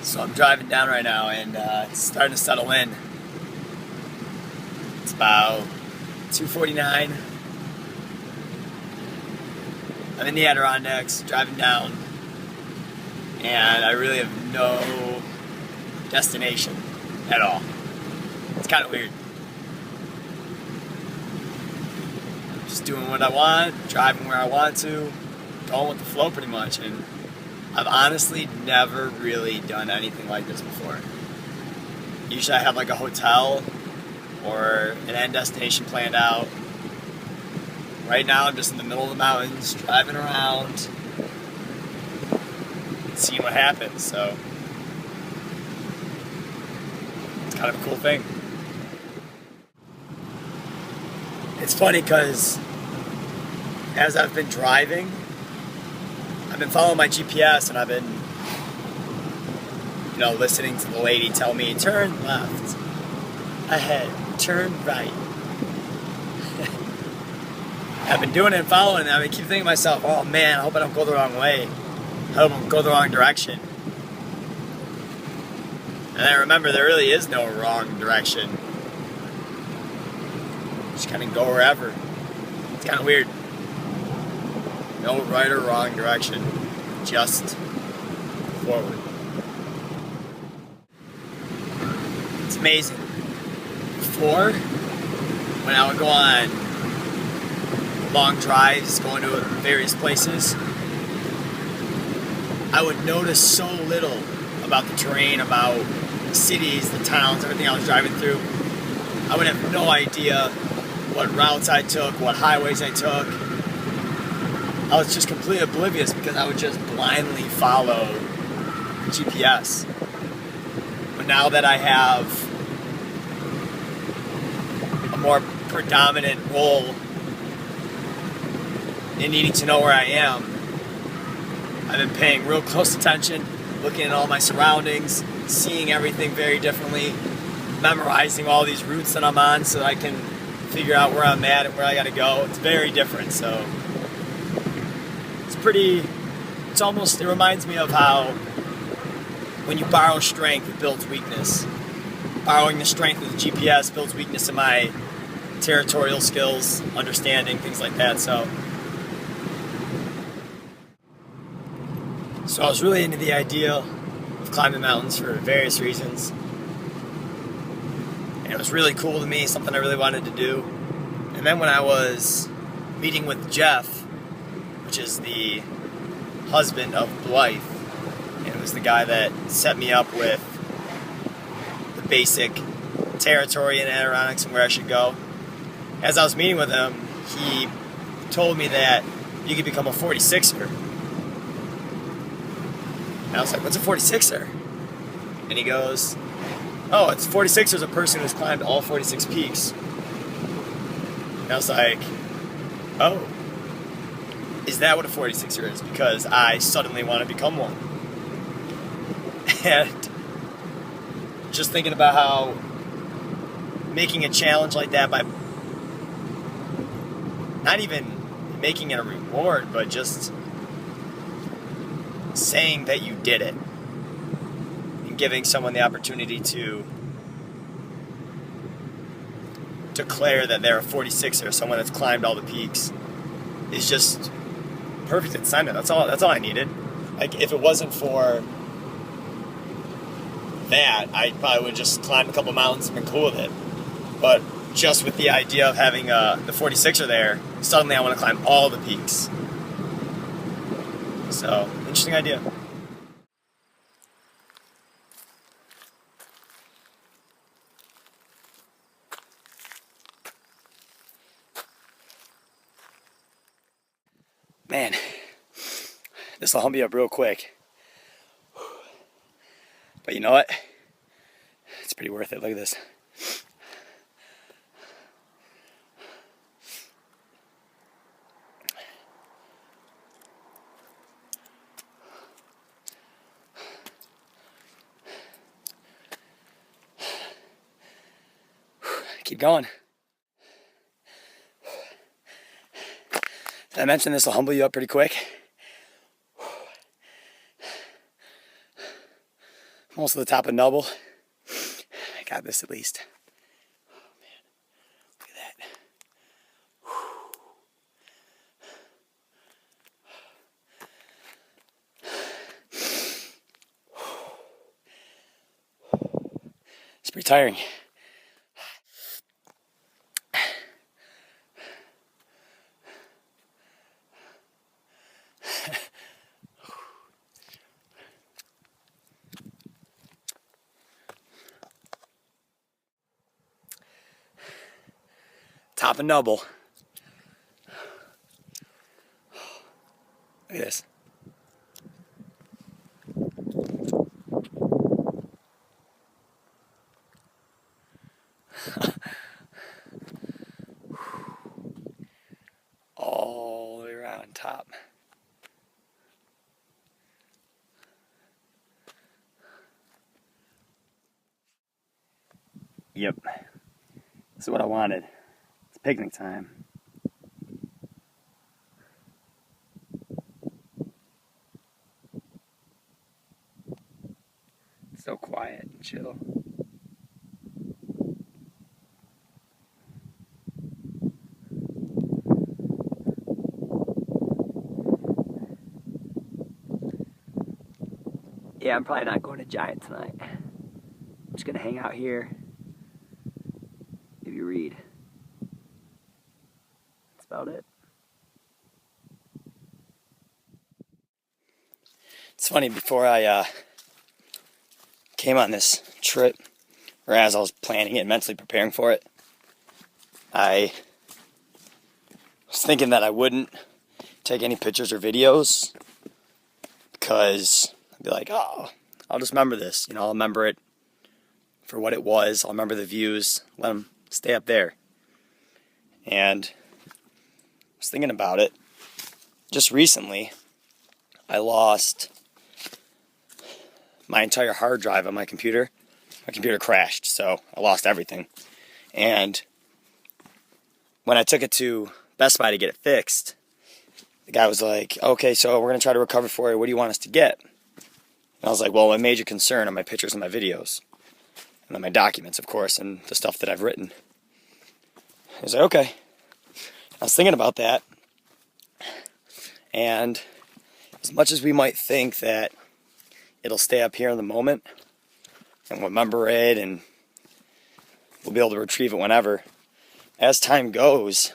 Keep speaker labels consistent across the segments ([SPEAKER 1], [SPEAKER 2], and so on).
[SPEAKER 1] So I'm driving down right now and it's starting to settle in. It's about 2:49. I'm in the Adirondacks, driving down, and I really have no destination at all. It's kind of weird. I'm just doing what I want, driving where I want to, going with the flow pretty much, and I've honestly never really done anything like this before. Usually I have like a hotel or an end destination planned out. Right now I'm just in the middle of the mountains, driving around, seeing what happens, so it's kind of a cool thing. It's funny because as I've been driving, I've been following my GPS and I've been, listening to the lady tell me, turn left, ahead, turn right. I've been doing it and following it, and I keep thinking to myself, oh man, I hope I don't go the wrong way. I hope I don't go the wrong direction. And I remember there really is no wrong direction. Just kind of go wherever. It's kind of weird. No right or wrong direction, just forward. It's amazing. Before, when I would go on long drives, going to various places, I would notice so little about the terrain, about the cities, the towns, everything I was driving through. I would have no idea what routes I took, what highways I took. I was just completely oblivious because I would just blindly follow GPS. But now that I have a more predominant role in needing to know where I am, I've been paying real close attention, looking at all my surroundings, seeing everything very differently, memorizing all these routes that I'm on so I can figure out where I'm at and where I gotta go. It's very different, so it reminds me of how when you borrow strength, it builds weakness. Borrowing the strength of the GPS builds weakness in my territorial skills, understanding, things like that. So I was really into the idea of climbing mountains for various reasons. And it was really cool to me, something I really wanted to do. And then when I was meeting with Jeff, which is the husband of Blythe, and it was the guy that set me up with the basic territory in Adirondacks and where I should go. As I was meeting with him, he told me that you could become a 46er. And I was like, what's a 46er? And he goes, oh, it's 46er is a person who's climbed all 46 peaks. And I was like, oh, is that what a 46er is? Because I suddenly want to become one. And just thinking about how making a challenge like that by not even making it a reward, but just saying that you did it and giving someone the opportunity to declare that they're a 46er, someone that's climbed all the peaks, is just perfect incentive. That's all I needed. Like, if it wasn't for that, I probably would just climb a couple mountains and been cool with it. But just with the idea of having the 46er there, suddenly I want to climb all the peaks. So, interesting idea. Man, this will hump me up real quick. But you know what? It's pretty worth it. Look at this. Keep going. Did I mention this will humble you up pretty quick? Almost to the top of Nubble. I got this at least. Oh man, look at that. It's pretty tiring. Top of Nubble. Look at this. All the way around top. Yep. This is what I wanted. It's picnic time. So quiet and chill. Yeah, I'm probably not going to Giant tonight. I'm just gonna hang out here, maybe read. That's about it. It's funny, before I came on this trip, or as I was planning it, mentally preparing for it, I was thinking that I wouldn't take any pictures or videos because I'd be like, oh, I'll just remember this. You know, I'll remember it for what it was. I'll remember the views. Let them stay up there. And I was thinking about it. Just recently, I lost my entire hard drive on my computer. My computer crashed, so I lost everything. And when I took it to Best Buy to get it fixed, the guy was like, okay, so we're going to try to recover for you. What do you want us to get? And I was like, well, my major concern are my pictures and my videos. And then my documents, of course, and the stuff that I've written. He was like, okay. I was thinking about that. And as much as we might think that it'll stay up here in the moment, and we'll remember it, and we'll be able to retrieve it whenever, as time goes,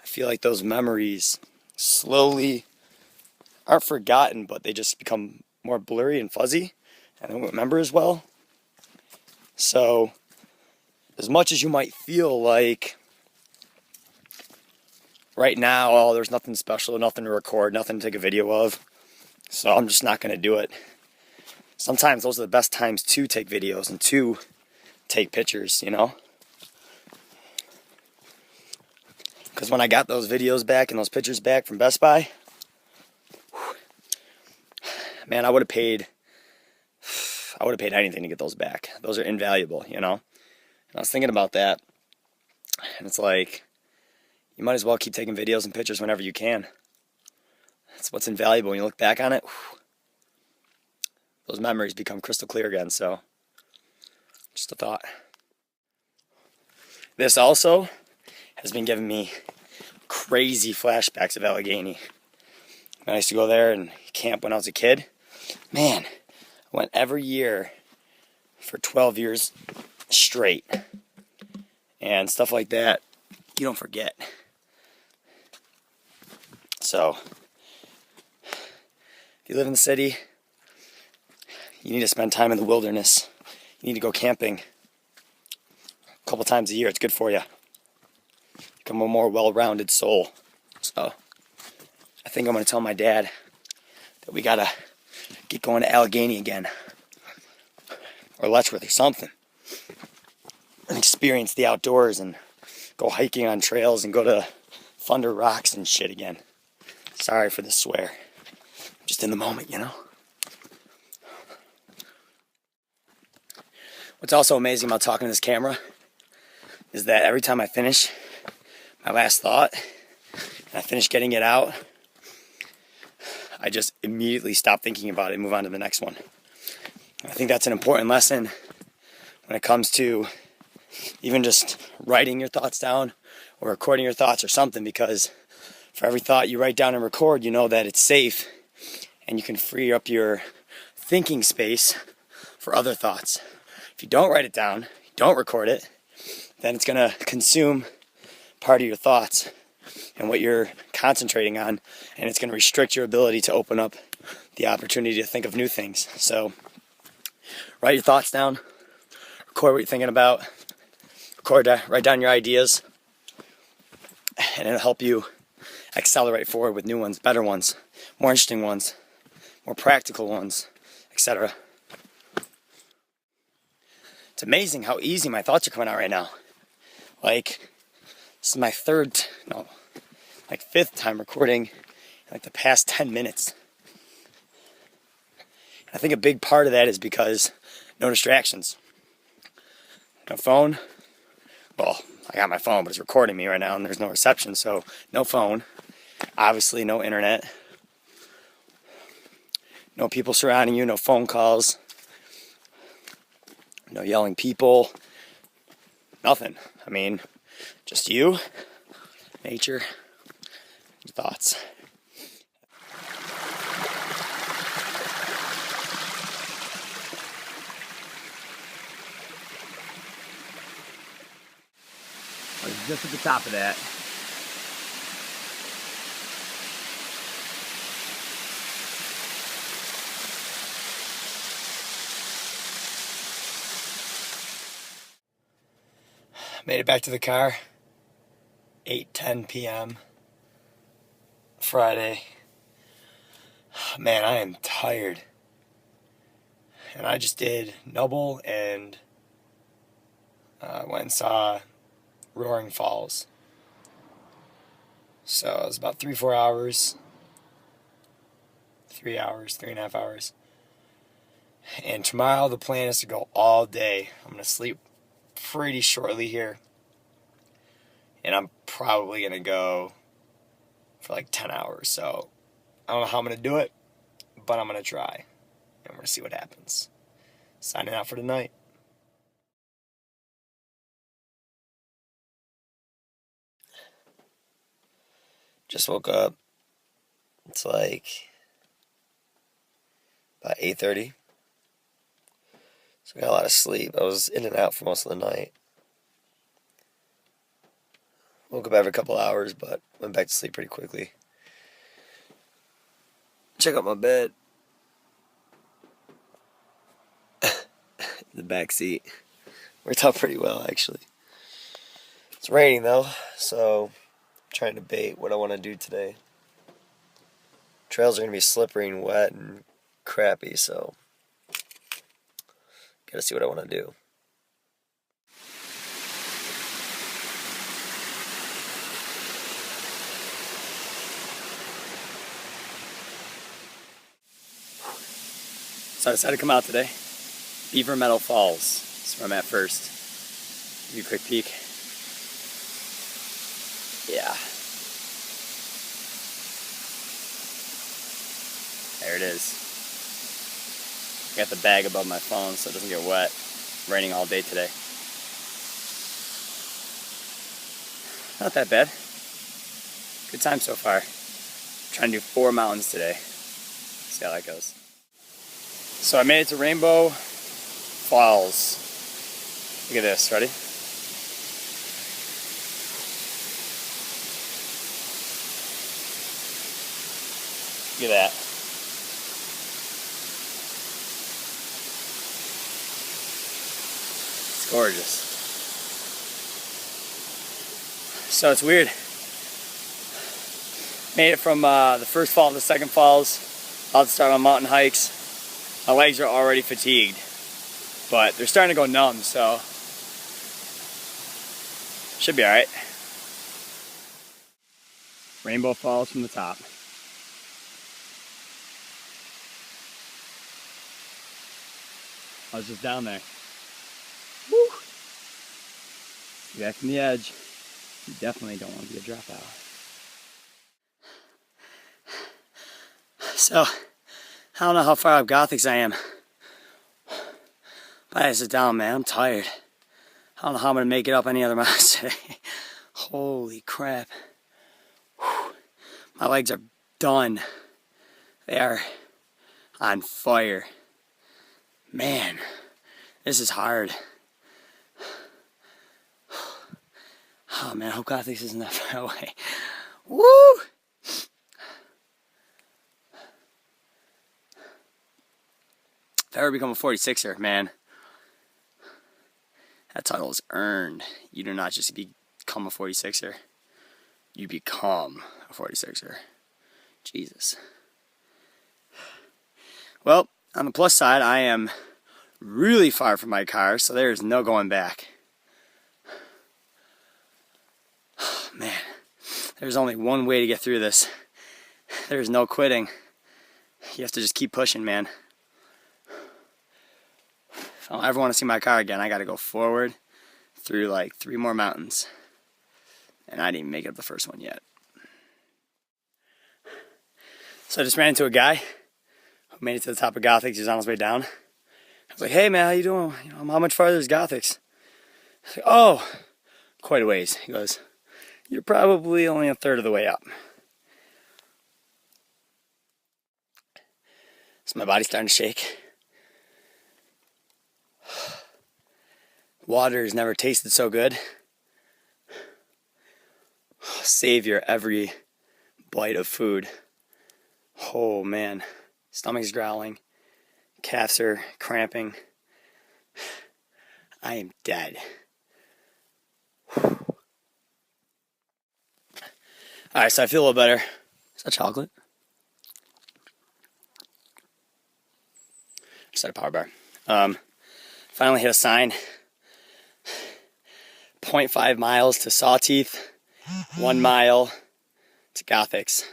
[SPEAKER 1] I feel like those memories slowly aren't forgotten, but they just become more blurry and fuzzy, and I don't remember as well. So, as much as you might feel like right now, oh, there's nothing special, nothing to record, nothing to take a video of, so I'm just not going to do it. Sometimes those are the best times to take videos and to take pictures, you know? Because when I got those videos back and those pictures back from Best Buy, man, I would have paid anything to get those back. Those are invaluable, you know? And I was thinking about that, and it's like, you might as well keep taking videos and pictures whenever you can. That's what's invaluable. When you look back on it, those memories become crystal clear again, so just a thought. This also has been giving me crazy flashbacks of Allegheny. When I used to go there and camp when I was a kid, man, I went every year for 12 years straight. And stuff like that, you don't forget. So, if you live in the city, you need to spend time in the wilderness. You need to go camping a couple times a year. It's good for you. Become a more well-rounded soul. So, I think I'm going to tell my dad that we got to get going to Allegheny again. Or Letchworth or something. And experience the outdoors and go hiking on trails and go to Thunder Rocks and shit again. Sorry for the swear. Just in the moment, you know? What's also amazing about talking to this camera is that every time I finish my last thought and I finish getting it out, I just immediately stop thinking about it and move on to the next one. I think that's an important lesson when it comes to even just writing your thoughts down or recording your thoughts or something, because for every thought you write down and record, you know that it's safe and you can free up your thinking space for other thoughts. If you don't write it down, don't record it, then it's going to consume part of your thoughts and what you're concentrating on, and it's going to restrict your ability to open up the opportunity to think of new things. So write your thoughts down, record what you're thinking about, write down your ideas, and it'll help you accelerate forward with new ones, better ones, more interesting ones, more practical ones, etc. It's amazing how easy my thoughts are coming out right now. Like, this is my fifth time recording in like the past 10 minutes. I think a big part of that is because no distractions. No phone. Well, I got my phone, but it's recording me right now and there's no reception, so no phone. Obviously no internet. No people surrounding you, no phone calls. No yelling people. Nothing. I mean, just you, nature, your thoughts. I was just at the top of that. Made it back to the car, 8:10 p.m. Friday. Man, I am tired. And I just did Noble and went and saw Roaring Falls. So it was about 3-4 hours. 3 hours, 3.5 hours. And tomorrow the plan is to go all day. I'm going to sleep pretty shortly here. And I'm probably going to go for like 10 hours. So I don't know how I'm going to do it, but I'm going to try. And we're going to see what happens. Signing out for tonight. Just woke up. It's like about 8:30. So I got a lot of sleep. I was in and out for most of the night. Woke up every couple hours, but went back to sleep pretty quickly. Check out my bed. The back seat. Worked out pretty well, actually. It's raining, though, so I'm trying to debate what I want to do today. Trails are going to be slippery and wet and crappy, so gotta see what I want to do. So I decided to come out today. Beaver Meadow Falls. That's where I'm at first. Give you a quick peek. Yeah. There it is. Got the bag above my phone so it doesn't get wet. Raining all day today. Not that bad. Good time so far. Trying to do 4 mountains today. See how that goes. So I made it to Rainbow Falls. Look at this, ready? Look at that. It's gorgeous. So it's weird. Made it from the first fall to the second falls. About to start my mountain hikes. My legs are already fatigued, but they're starting to go numb, so should be alright. Rainbow Falls from the top. I was just down there. Woo! Back from the edge. You definitely don't want to be a dropout. So, I don't know how far up Gothics I am. I sit down, man. I'm tired. I don't know how I'm gonna make it up any other mountains today. Holy crap. Whew. My legs are done. They are on fire. Man, this is hard. Oh man, I hope God thinks this isn't that far away. Woo! If I ever become a 46er, man, that title is earned. You do not just become a 46er. You become a 46er. Jesus. Well, on the plus side, I am really far from my car, so there's no going back. Oh, man, there's only one way to get through this. There's no quitting. You have to just keep pushing, man. If I don't ever want to see my car again, I got to go forward through like 3 more mountains. And I didn't even make it up the first one yet. So I just ran into a guy who made it to the top of Gothics. He was on his way down. I was like, hey man, how you doing? You know, how much farther is Gothics? I was like, oh, quite a ways. He goes, you're probably only a third of the way up. So my body's starting to shake. Water has never tasted so good. Savor every bite of food. Oh man, stomach's growling, calves are cramping. I am dead. Alright, so I feel a little better. Is that chocolate? Just had a power bar. Finally hit a sign. 0.5 miles to Sawteeth. 1 mile to Gothics.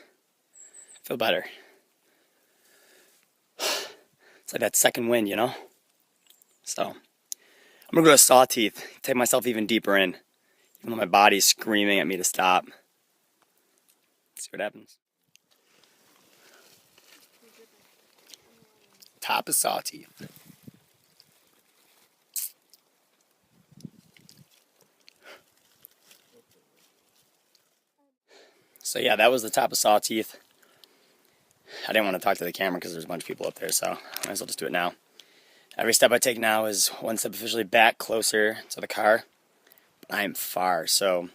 [SPEAKER 1] Feel better. It's like that second wind, you know? So, I'm gonna go to Sawteeth, take myself even deeper in, even though my body's screaming at me to stop. See what happens. Top of Sawteeth. So yeah, that was the top of Sawteeth. I didn't want to talk to the camera because there's a bunch of people up there, so I might as well just do it now. Every step I take now is one step officially back closer to the car. But I am far, so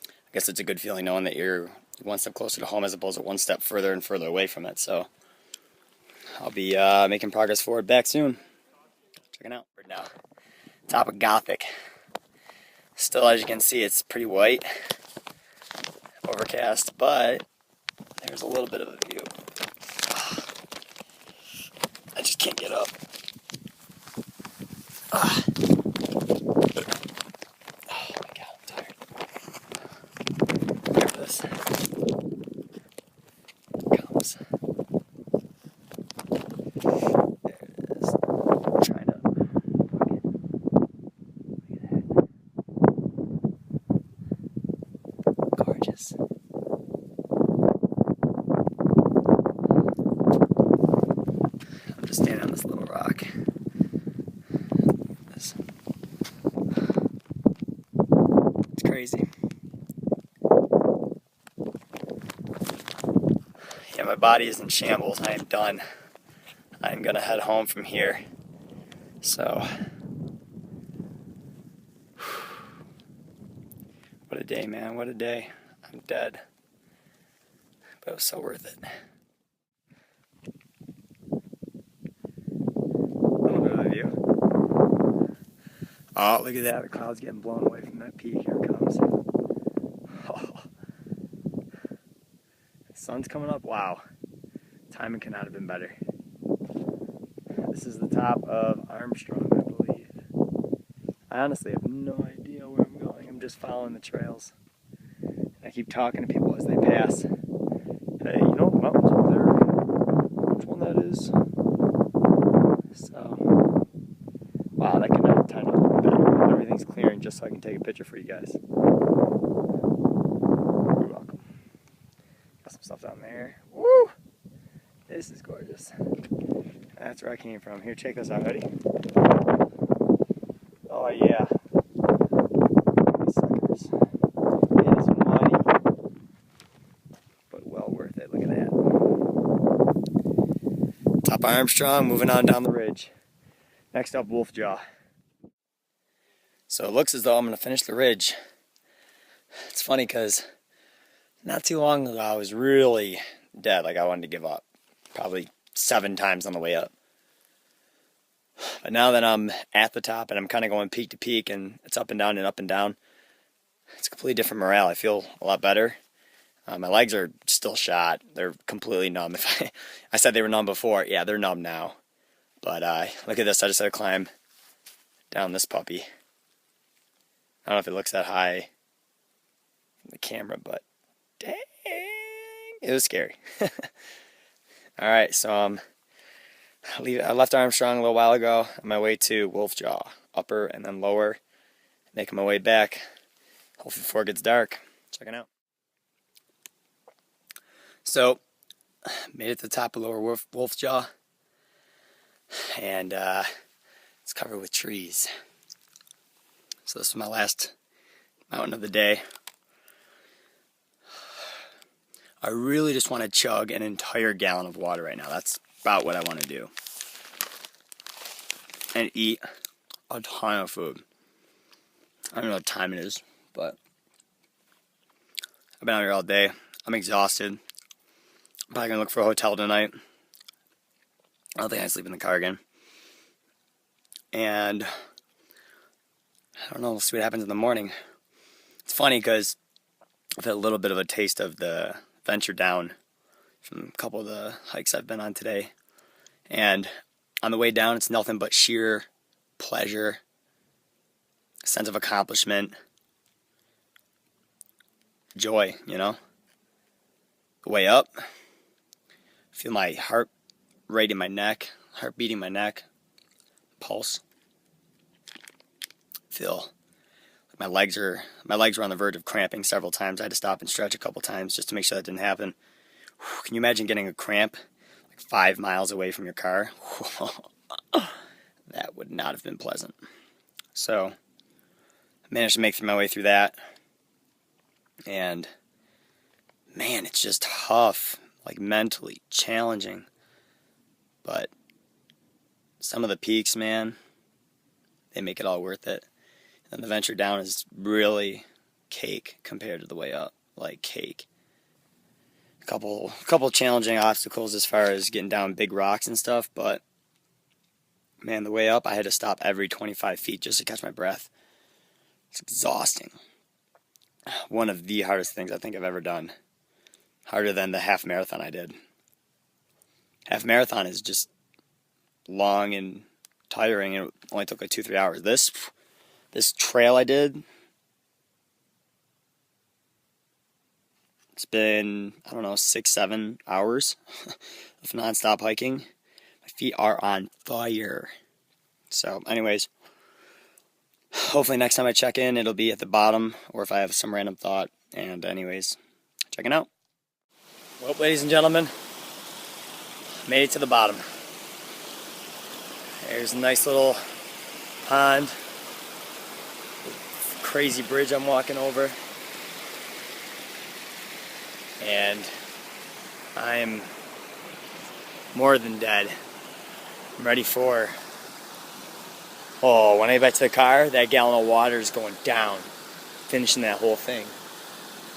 [SPEAKER 1] I guess it's a good feeling knowing that you're one step closer to home as opposed to one step further and further away from it. So I'll be making progress forward back soon. Check it out right now. Top of Gothic. Still, as you can see, it's pretty white. Overcast, but there's a little bit of a view. I just can't get up. Oh my God, I'm tired. Look at this. Comes. There it is. I'm trying to look at that. Gorgeous. I'm just standing on this little rock. It's crazy. Yeah, my body is in shambles. I am done. I'm gonna head home from here. So, what a day, man. What a day. I'm dead. But it was so worth it. A little bit of a view. Oh, look at that. The cloud's getting blown away from that peak. Here it comes. Oh. The sun's coming up. Wow. Timing could not have been better. This is the top of Armstrong, I believe. I honestly have no idea where I'm going. I'm just following the trails. And I keep talking to people as they pass. Hey, you know the mountains up there? Which one that is? So, wow, that could not have timed out better. Everything's clearing just so I can take a picture for you guys. You're welcome. Got some stuff down there. Woo! This is gorgeous. That's where I came from. Here, check this out. Ready? Oh yeah. These suckers. It is muddy, but well worth it. Look at that. Top of Armstrong, moving on down the ridge. Next up, Wolf Jaw. So it looks as though I'm going to finish the ridge. It's funny because not too long ago I was really dead, like I wanted to give up. Probably 7 times on the way up. But now that I'm at the top and I'm kind of going peak to peak and it's up and down and up and down, it's a completely different morale. I feel a lot better. My legs are still shot. They're completely numb. I said they were numb before. Yeah, they're numb now. But look at this. I just had to climb down this puppy. I don't know if it looks that high from the camera, but dang, it was scary. All right, so I left Armstrong a little while ago on my way to Wolf Jaw, upper and then lower, making my way back, hopefully before it gets dark. Checking out. So, made it to the top of lower Wolf Jaw, and it's covered with trees. So this is my last mountain of the day. I really just want to chug an entire gallon of water right now. That's about what I want to do. And eat a ton of food. I don't know what time it is, but I've been out here all day. I'm exhausted. I'm probably gonna look for a hotel tonight. I don't think I sleep in the car again. And I don't know, we'll see what happens in the morning. It's funny because I've had a little bit of a taste of the venture down from a couple of the hikes I've been on today. And on the way down, it's nothing but sheer pleasure, a sense of accomplishment, joy, you know? The way up, I feel my heart rate in my neck, heart beating my neck, pulse. Feel like my legs were on the verge of cramping several times. I had to stop and stretch a couple times just to make sure that didn't happen. Can you imagine getting a cramp like 5 miles away from your car? That would not have been pleasant. So I managed to make my way through that. And man, it's just tough, like mentally challenging. But some of the peaks, man, they make it all worth it. And the venture down is really cake compared to the way up, like cake. A couple challenging obstacles as far as getting down big rocks and stuff, but man, the way up, I had to stop every 25 feet just to catch my breath. It's exhausting. One of the hardest things I think I've ever done. Harder than the half marathon I did. Half marathon is just long and tiring, and it only took like 2-3 hours. This trail I did, it's been, 6-7 hours of nonstop hiking. My feet are on fire. So anyways, hopefully next time I check in, it'll be at the bottom, or if I have some random thought. And anyways, checking out. Well, ladies and gentlemen, made it to the bottom. There's a nice little pond, crazy bridge I'm walking over, and I'm more than dead. I'm ready for, when I get back to the car, that gallon of water is going down, finishing that whole thing.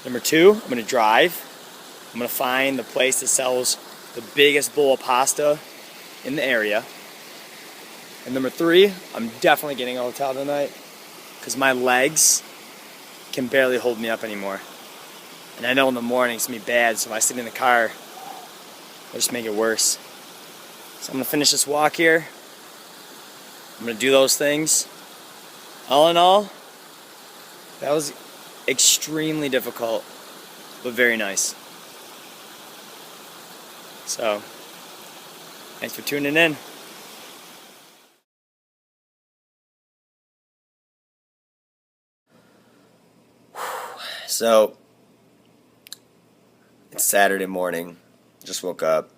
[SPEAKER 1] Number 2, I'm going to drive. I'm going to find the place that sells the biggest bowl of pasta in the area. And number 3, I'm definitely getting a hotel tonight because my legs can barely hold me up anymore. And I know in the morning it's going to be bad, so if I sit in the car, it'll just make it worse. So I'm going to finish this walk here. I'm going to do those things. All in all, that was extremely difficult, but very nice. So, thanks for tuning in. So, it's Saturday morning. Just woke up.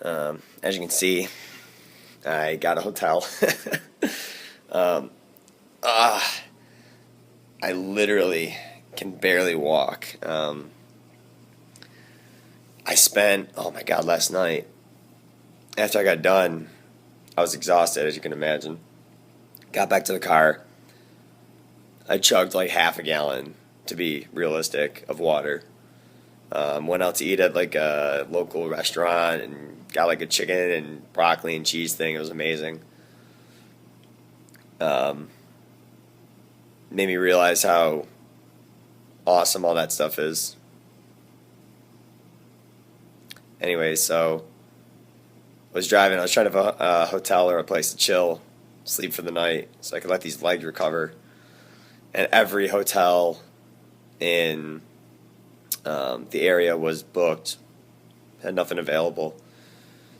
[SPEAKER 1] As you can see, I got a hotel. I literally can barely walk. I spent, oh my God, last night, after I got done, I was exhausted, as you can imagine. Got back to the car. I chugged like half a gallon, to be realistic, of water. Went out to eat at like a local restaurant and got like a chicken and broccoli and cheese thing. It was amazing. Made me realize how awesome all that stuff is. Anyway, so I was driving. I was trying to have a hotel or a place to chill, sleep for the night, so I could let these legs recover. And every hotel in the area was booked. Had nothing available.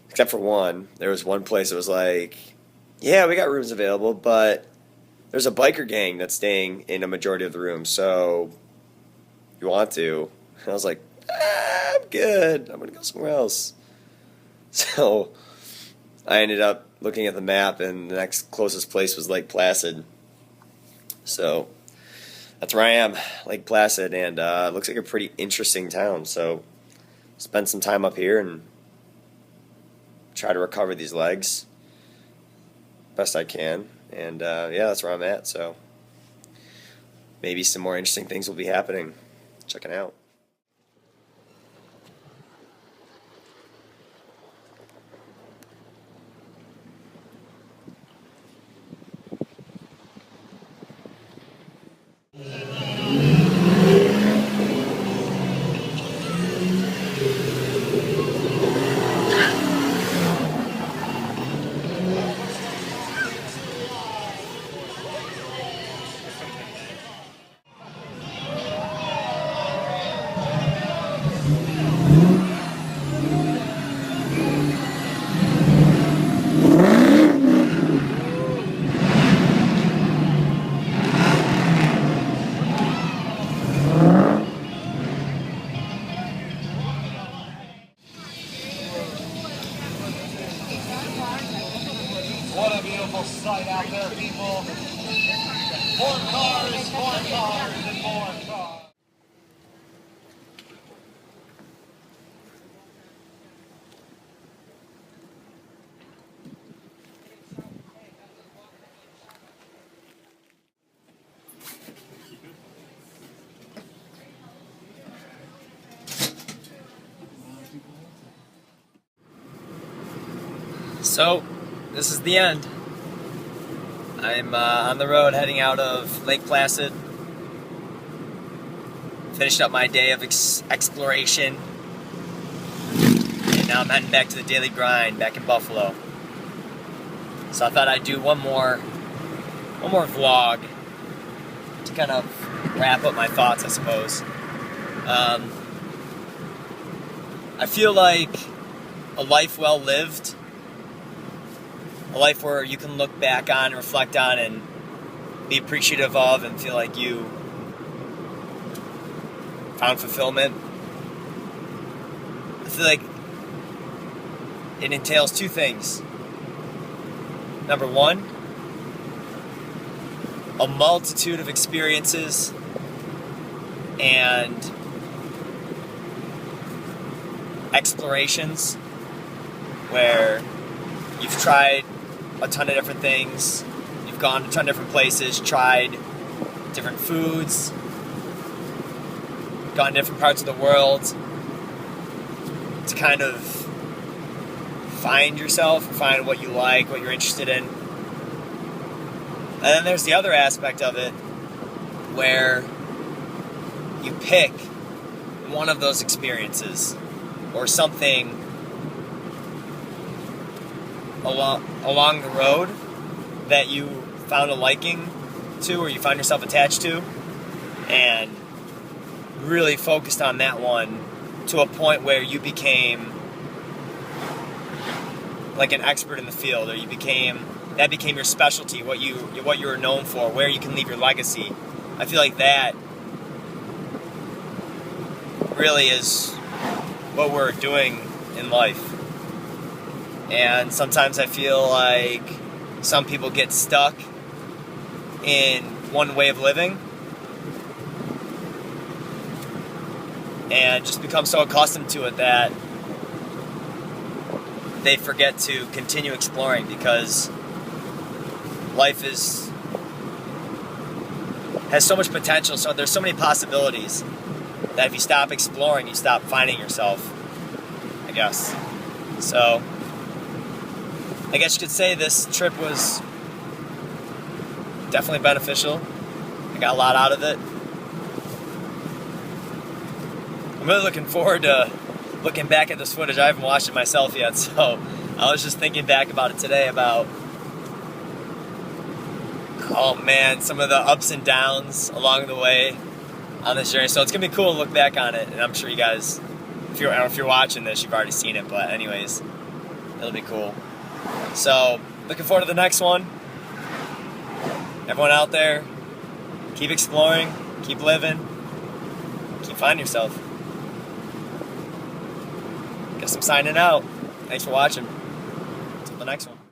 [SPEAKER 1] Except for one. There was one place that was like, yeah, we got rooms available, but there's a biker gang that's staying in a majority of the rooms, so you want to? And I was like, I'm good. I'm going to go somewhere else. So I ended up looking at the map, and the next closest place was Lake Placid. So that's where I am, Lake Placid, and it looks like a pretty interesting town. So spend some time up here and try to recover these legs best I can. And yeah, that's where I'm at. So maybe some more interesting things will be happening. Check it out.
[SPEAKER 2] What a beautiful sight out there, people. More cars, and more cars.
[SPEAKER 1] So, this is the end. I'm on the road heading out of Lake Placid. Finished up my day of exploration. And now I'm heading back to the daily grind back in Buffalo. So I thought I'd do one more vlog to kind of wrap up my thoughts, I suppose. I feel like a life well lived, a life where you can look back on and reflect on and be appreciative of and feel like you found fulfillment. I feel like it entails two things. Number one, a multitude of experiences and explorations where you've tried a ton of different things, you've gone to a ton of different places, tried different foods, gone to different parts of the world to kind of find yourself, find what you like, what you're interested in. And then there's the other aspect of it where you pick one of those experiences or something along the road that you found a liking to or you find yourself attached to and really focused on that one to a point where you became like an expert in the field, or that became your specialty, what you were known for, where you can leave your legacy. I feel like that really is what we're doing in life. And sometimes I feel like some people get stuck in one way of living and just become so accustomed to it that they forget to continue exploring, because life has so much potential. So there's so many possibilities that if you stop exploring, you stop finding yourself, I guess. So I guess you could say this trip was definitely beneficial. I got a lot out of it. I'm really looking forward to looking back at this footage. I haven't watched it myself yet, so I was just thinking back about it today about, oh man, some of the ups and downs along the way on this journey. So it's gonna be cool to look back on it, and I'm sure you guys, if you're watching this, you've already seen it, but anyways, it'll be cool. So looking forward to the next one. Everyone out there, keep exploring, keep living, keep finding yourself. Guess I'm signing out. Thanks for watching. Until the next one.